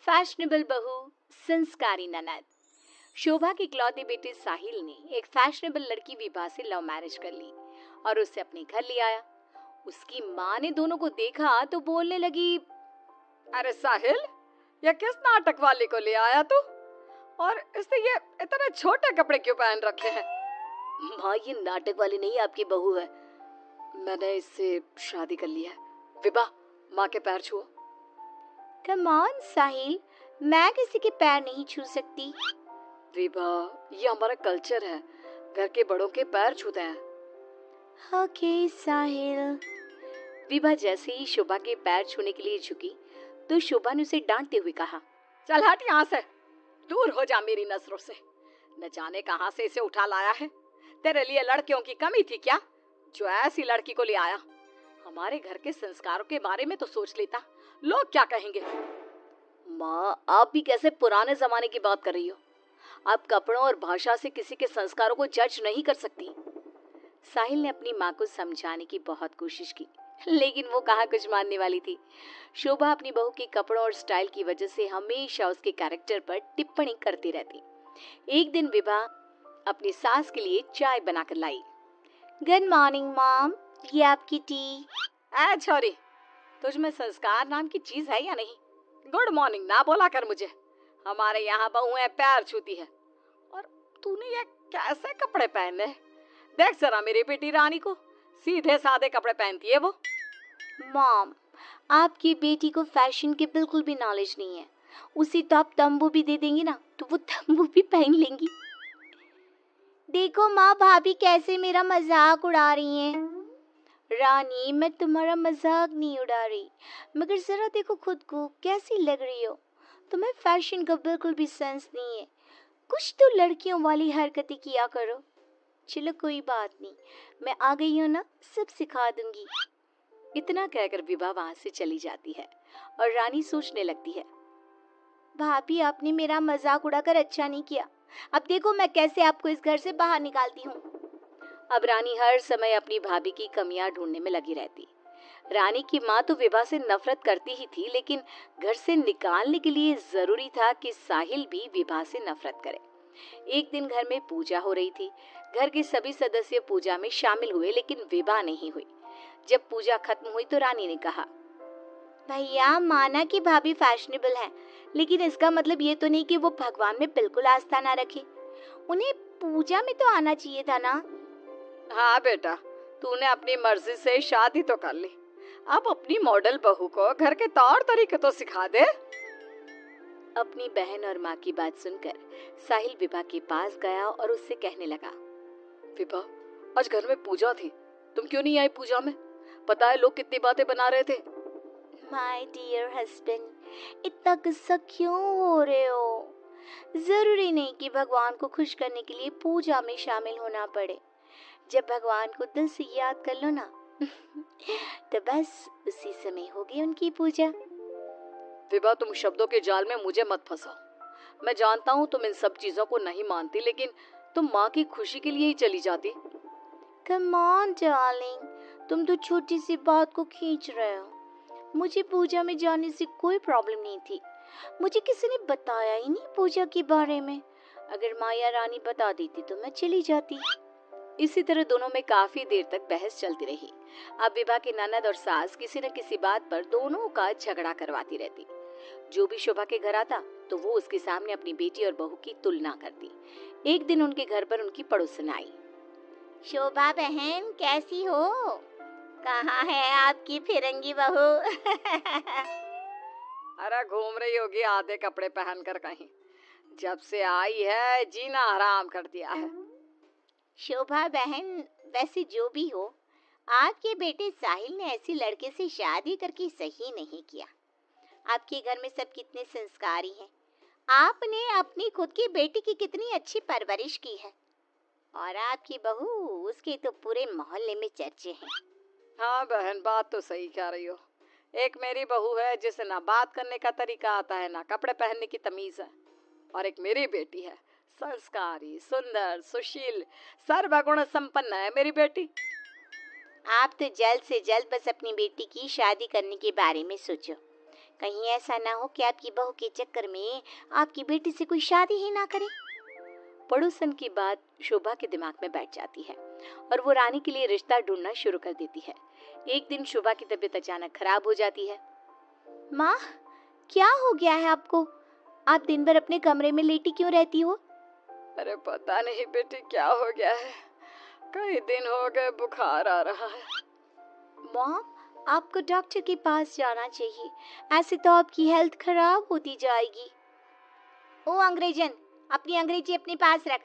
Fashionable बहू, संस्कारी ननद। शोभा की इकलौती बेटे साहिल ने एक फैशनेबल लड़की विभा से लव मैरिज कर ली और उसे अपने घर ले आया। उसकी माँ ने दोनों को देखा तो बोलने लगी, अरे साहिल, ये किस नाटक वाले को ले आया तू? और इसने ये इतने छोटे कपड़े क्यों पहन रखे हैं? माँ, ये नाटक वाली नहीं, आपकी बहू है। मैंने इससे शादी कर लिया है। विभा, माँ के पैर छुओ। कम ऑन साहिल, मैं किसी के पैर नहीं छू सकती। विभा, ये हमारा कल्चर है, घर के बड़ों के पैर छूते हैं। ओके साहिल। विभा जैसे ही शोभा के पैर छूने के लिए झुकी तो शोभा ने उसे डांटते हुए कहा, चल हट यहाँ से, दूर हो जा मेरी नजरों से। न जाने कहाँ से इसे उठा लाया है। तेरे लिए लड़कियों की कमी थी क्या, जो ऐसी लड़की को ले आया? हमारे घर के संस्कारों के बारे में तो सोच लेता, लोग क्या कहेंगे? माँ, आप भी कैसे पुराने जमाने की बात कर रही हो? आप कपड़ों और भाषा से किसी के संस्कारों को जज नहीं कर सकती। साहिल ने अपनी माँ को समझाने की बहुत कोशिश की, लेकिन वो कहाँ कुछ मानने वाली थी। शोभा अपनी बहू के कपड़ों और स्टाइल की वजह से हमेशा उसके कैरेक्टर पर टिप्पणी करती रहती। एक दिन विभा अपनी सास के लिए चाय बनाकर लाई। गुड मॉर्निंग मॉम, ये आपकी टी। ऐ छोरी, तुझ में संस्कार नाम की चीज है या नहीं? गुड मॉर्निंग ना बोला कर मुझे। हमारे यहाँ बहुएं पैर छूती है, और तूने ये कैसे कपड़े पहने? देख जरा मेरी बेटी रानी को, सीधे सादे कपड़े पहनती है वो। मॉम, आपकी बेटी को फैशन की बिल्कुल भी नॉलेज नहीं है। उसी तो आप तंबू भी दे देंगी ना तो वो तंबू भी पहन लेंगी। देखो माँ, भाभी कैसे मेरा मजाक उड़ा रही हैं। रानी, मैं तुम्हारा मजाक नहीं उड़ा रही, मगर जरा देखो खुद को, कैसी लग रही हो। तुम्हें फैशन का बिल्कुल भी सेंस नहीं है। कुछ तो लड़कियों वाली हरकतें किया करो। चलो कोई बात नहीं, मैं आ गई हूँ ना, सब सिखा दूंगी। इतना कहकर विभा वहां से चली जाती है और रानी सोचने लगती है, भाभी आपने मेरा मजाक उड़ाकर अच्छा नहीं किया। अब देखो मैं कैसे आपको इस घर से बाहर निकालती हूँ। अब रानी हर समय अपनी भाभी की कमियां ढूंढने में लगी रहती। रानी की माँ तो विभा से नफरत करती ही थी, लेकिन घर से निकालने के लिए जरूरी था कि साहिल भी विभा से नफरत करे। एक दिन घर में पूजा हो रही थी। घर के सभी सदस्य पूजा में शामिल हुए, लेकिन विभा नहीं हुई। जब पूजा खत्म हुई तो रानी ने कहा, भैया, माना कि भाभी फैशनेबल है, लेकिन इसका मतलब ये तो नहीं कि वो भगवान में बिल्कुल आस्था ना रखे। उन्हें पूजा में तो आना चाहिए था ना। हाँ बेटा, तूने अपनी मर्जी से शादी तो कर ली, अब अपनी मॉडल बहू को घर के तौर तरीके तो सिखा दे। अपनी बहन और माँ की बात सुनकर साहिल विभा के पास गया और उससे कहने लगा, विभा, आज घर में पूजा थी, तुम क्यों नहीं आई पूजा में? पता है लोग कितनी बातें बना रहे थे। माय डियर हस्बैंड, इतना गुस्सा क्यों हो रहे हो? जरूरी नहीं कि भगवान को खुश करने के लिए पूजा में शामिल होना पड़े। जब भगवान को दिल से याद कर लो ना तो बस उसी समय होगी उनकी पूजा। विभा, तुम शब्दों के जाल में मुझे मत फंसाओ। मैं जानता हूँ तुम इन सब चीजों को नहीं मानती, लेकिन तुम माँ की खुशी के लिए ही चली जाती। कम ऑन डार्लिंग, तुम तो छोटी सी बात को खींच रहे हो। मुझे पूजा में जाने से कोई प्रॉब्लम नहीं थी। मुझे किसी ने बताया ही नहीं पूजा के बारे में। अगर माया रानी बता देती तो मैं चली जाती। इसी तरह दोनों में काफी देर तक बहस चलती रही। अब विभा की ननद और सास किसी न किसी बात पर दोनों का झगड़ा करवाती रहती। जो भी शोभा के घर आता तो वो उसके सामने अपनी बेटी और बहू की तुलना करती। एक दिन उनके घर पर उनकी पड़ोसन आई। शोभा बहन, कैसी हो? कहाँ है आपकी फिरंगी बहू? अरे घूम रही होगी आधे कपड़े पहनकर कहीं। जब से आई है जीना हराम कर दिया है। शोभा बहन, वैसे जो भी हो, आपके बेटे साहिल ने ऐसी लड़के से शादी करके सही नहीं किया। आपके घर में सब कितने संस्कारी हैं। आपने अपनी खुद की बेटी की कितनी अच्छी परवरिश की है, और आपकी बहू, उसके तो पूरे मोहल्ले में चर्चे हैं। हाँ बहन, बात तो सही कह रही हो। एक मेरी बहू है जिसे ना बात करने का तरीका आता है, ना कपड़े पहनने की तमीज है। और एक मेरी बेटी है, संस्कारी, सुंदर, सुशील, सर्वगुण संपन्न है मेरी बेटी। आप तो जल्द से जल्द बस अपनी बेटी की शादी करने के बारे में सोचो। कहीं ऐसा ना हो कि आपकी बहू के चक्कर में आपकी बेटी से कोई शादी ही ना करे। पड़ोसन की बात शोभा के दिमाग में बैठ जाती है और वो रानी के लिए रिश्ता ढूंढना शुरू कर देती है। एक दिन शोभा की तबीयत अचानक खराब हो जाती है। माँ, क्या हो गया है आपको? आप दिन भर अपने कमरे में लेटी क्यों रहती हो? अरे पता नहीं बेटी क्या हो गया है, कई दिन हो गए बुखार आ रहा है। मॉम, आपको डॉक्टर के पास जाना चाहिए, ऐसे तो आपकी हेल्थ खराब होती जाएगी। ओ अंग्रेजन, अपनी अंग्रेजी अपने पास रख।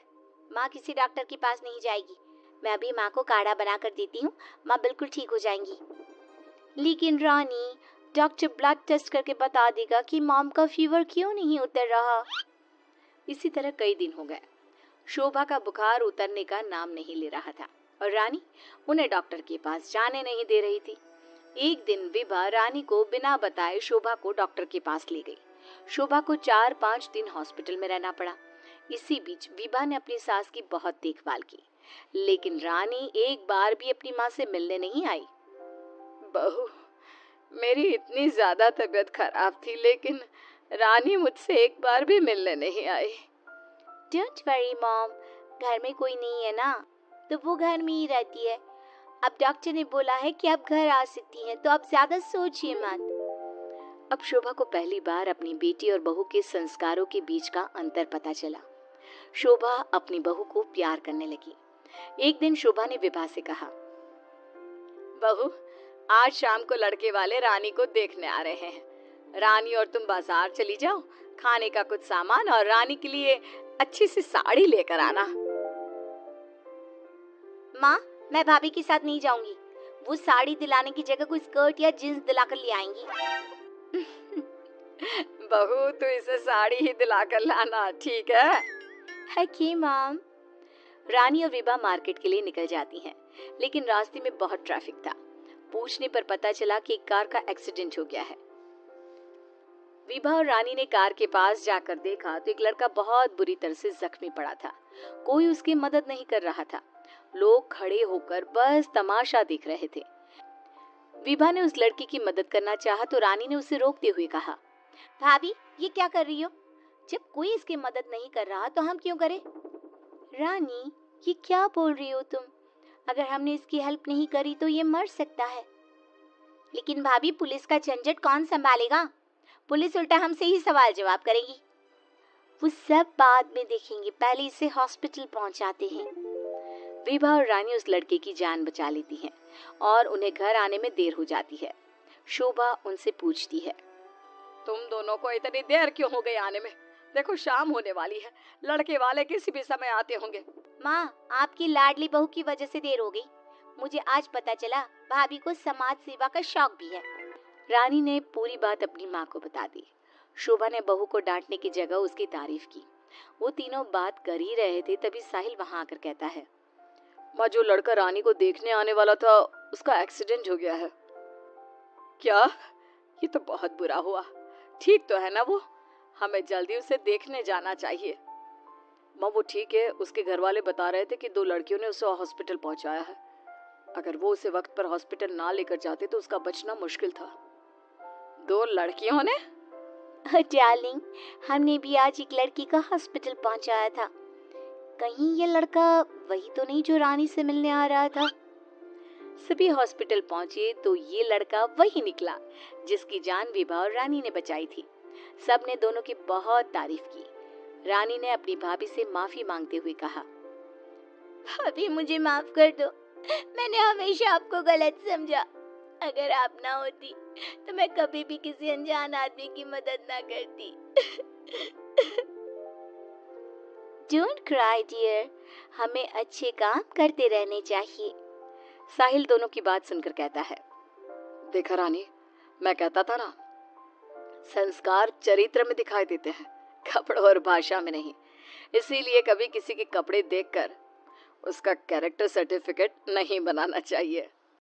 माँ किसी डॉक्टर के पास नहीं जाएगी। मैं अभी माँ को काढ़ा बना कर देती हूँ, माँ बिल्कुल ठीक हो जाएंगी। लेकिन रानी, डॉक्टर ब्लड टेस्ट करके बता देगा कि मॉम का फीवर क्यों नहीं उतर रहा। इसी तरह कई दिन हो गए। शोभा का बुखार उतरने का नाम नहीं ले रहा था और रानी उन्हें डॉक्टर के पास जाने नहीं दे रही थी। एक दिन विभा रानी को बिना बताए शोभा को डॉक्टर के पास ले गई। शोभा को 4-5 दिन हॉस्पिटल में रहना पड़ा। इसी बीच विभा ने अपनी सास की बहुत देखभाल की, लेकिन रानी एक बार भी अपनी माँ से मिलने नहीं आई। बहू, मेरी इतनी ज्यादा तबीयत खराब थी, लेकिन रानी मुझसे एक बार भी मिलने नहीं आई। डोंट वरी मॉम, घर में कोई नहीं है ना, तो वो घर में ही रहती है। अब डॉक्टर ने बोला है कि आप घर आ सकती हैं, तो आप ज्यादा सोचिए मत। अब शोभा को पहली बार अपनी बेटी और बहू के संस्कारों के बीच का अंतर पता चला। शोभा अपनी बहू को प्यार करने लगी। एक दिन शोभा ने विभा से कहा, बहू, आज शाम को लड़के वाले रानी को देखने आ रहे हैं। रानी और तुम बाजार चली जाओ, खाने का कुछ सामान और रानी के लिए अच्छी सी साड़ी लेकर आना। माँ, मैं भाभी के साथ नहीं जाऊंगी। वो साड़ी दिलाने की जगह कोई स्कर्ट या जींस दिलाकर ले आएंगी। बहू, तो इसे साड़ी ही दिलाकर लाना, ठीक है कि मॉम। रानी और विभा मार्केट के लिए निकल जाती हैं, लेकिन रास्ते में बहुत ट्रैफिक था। पूछने पर पता चला कि एक कार का एक्सीडेंट हो गया है। विभा और रानी ने कार के पास जाकर देखा तो एक लड़का बहुत बुरी तरह से जख्मी पड़ा था। कोई उसकी मदद नहीं कर रहा था। लोग खड़े होकर बस तमाशा देख रहे थे। विभा ने उस लड़की की मदद करना चाहा तो रानी ने उसे रोकते हुए कहा, भाभी, ये क्या कर रही हो? जब कोई इसकी मदद नहीं कर रहा तो हम क्यों करें? रानी, ये क्या बोल रही हो तुम? अगर हमने इसकी हेल्प नहीं करी तो ये मर सकता है। लेकिन भाभी, पुलिस का झंझट कौन संभालेगा? पुलिस उल्टा हमसे ही सवाल जवाब करेगी। वो सब बाद में देखेंगे, पहले इसे हॉस्पिटल पहुंचाते हैं। विभा और रानी उस लड़के की जान बचा लेती हैं और उन्हें घर आने में देर हो जाती है। शोभा उनसे पूछती है, तुम दोनों को इतनी देर क्यों हो गई आने में? देखो शाम होने वाली है, लड़के वाले किसी भी समय आते होंगे। माँ, आपकी लाडली बहू की वजह से देर हो गई। मुझे आज पता चला भाभी को समाज सेवा का शौक भी है। रानी ने पूरी बात अपनी माँ को बता दी। शोभा ने बहू को डांटने की जगह उसकी तारीफ की। वो तीनों बात कर ही रहे थे, तभी साहिल वहां आकर कहता है, माँ, जो लड़का रानी को देखने आने वाला था उसका एक्सीडेंट हो गया है। क्या? ये तो बहुत बुरा हुआ। ठीक तो है ना वो? हमें जल्दी उसे देखने जाना चाहिए। माँ, वो ठीक है, उसके घर वाले बता रहे थे कि 2 लड़कियों ने उसे हॉस्पिटल पहुंचाया है। अगर वो उसे वक्त पर हॉस्पिटल ना लेकर जाते तो उसका बचना मुश्किल था। 2 लड़कियों ने? डार्लिंग, हमने भी आज एक लड़की का हॉस्पिटल पहुंचाया था। कहीं ये लड़का वही तो नहीं जो रानी से मिलने आ रहा था? सभी हॉस्पिटल पहुंचे तो ये लड़का वही निकला जिसकी जान विभा और रानी ने बचाई थी। सबने दोनों की बहुत तारीफ की। रानी ने अपनी भाभी से माफी मांगते हुए कहा, भाभी, मुझे माफ कर दो। मैंने हमेशा आपको गलत समझा। अगर आप ना होती तो मैं कभी भी किसी अनजान आदमी की मदद ना करती। डोंट क्राई डियर, हमें अच्छे काम करते रहने चाहिए। साहिल दोनों की बात सुनकर कहता है, देखा रानी, मैं कहता था ना, संस्कार चरित्र में दिखाई देते हैं, कपड़ों और भाषा में नहीं। इसीलिए कभी किसी के कपड़े देखकर उसका कैरेक्टर सर्टिफिकेट नहीं बनाना चाहिए।